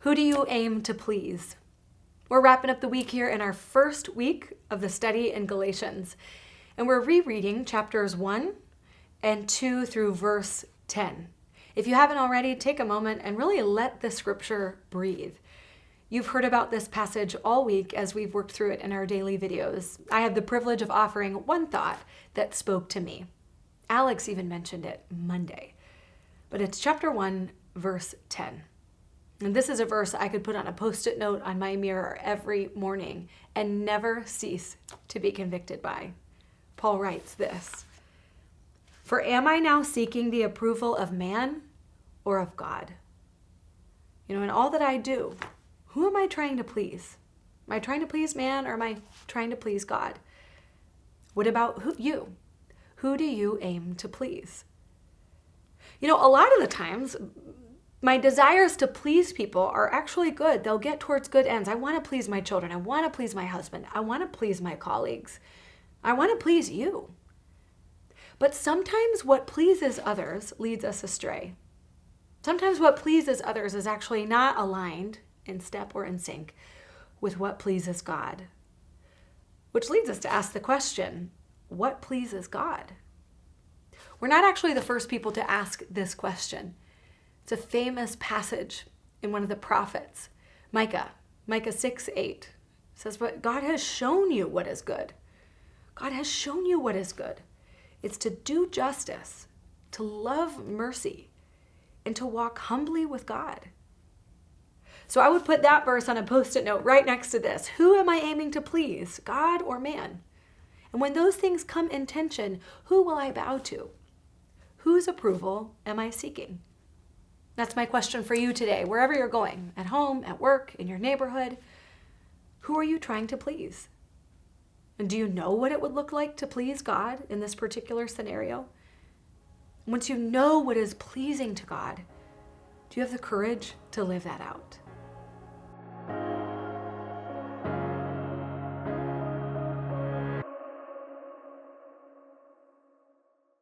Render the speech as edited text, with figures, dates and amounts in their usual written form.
Who do you aim to please? We're wrapping up the week here in our first week of the study in Galatians, and we're rereading chapters 1 and 2 through verse 10. If you haven't already, take a moment and really let the scripture breathe. You've heard about this passage all week as we've worked through it in our daily videos. I have the privilege of offering one thought that spoke to me. Alex even mentioned it Monday. But it's chapter 1, verse 10. And this is a verse I could put on a Post-it note on my mirror every morning and never cease to be convicted by. Paul writes this: "For am I now seeking the approval of man or of God?" In all that I do, who am I trying to please? Am I trying to please man or am I trying to please God? What about you? Who do you aim to please? A lot of the times, my desires to please people are actually good. They'll get towards good ends. I want to please my children. I want to please my husband. I want to please my colleagues. I want to please you. But sometimes what pleases others leads us astray. Sometimes what pleases others is actually not aligned in step or in sync with what pleases God. Which leads us to ask the question, what pleases God? We're not actually the first people to ask this question. It's a famous passage in one of the prophets, Micah 6:8 says, "But God has shown you what is good." God has shown you what is good. It's to do justice, to love mercy, and to walk humbly with God. So I would put that verse on a Post-it note right next to this. Who am I aiming to please, God or man? And when those things come in tension, who will I bow to? Whose approval am I seeking? That's my question for you today, wherever you're going, at home, at work, in your neighborhood. Who are you trying to please? And do you know what it would look like to please God in this particular scenario? Once you know what is pleasing to God, do you have the courage to live that out?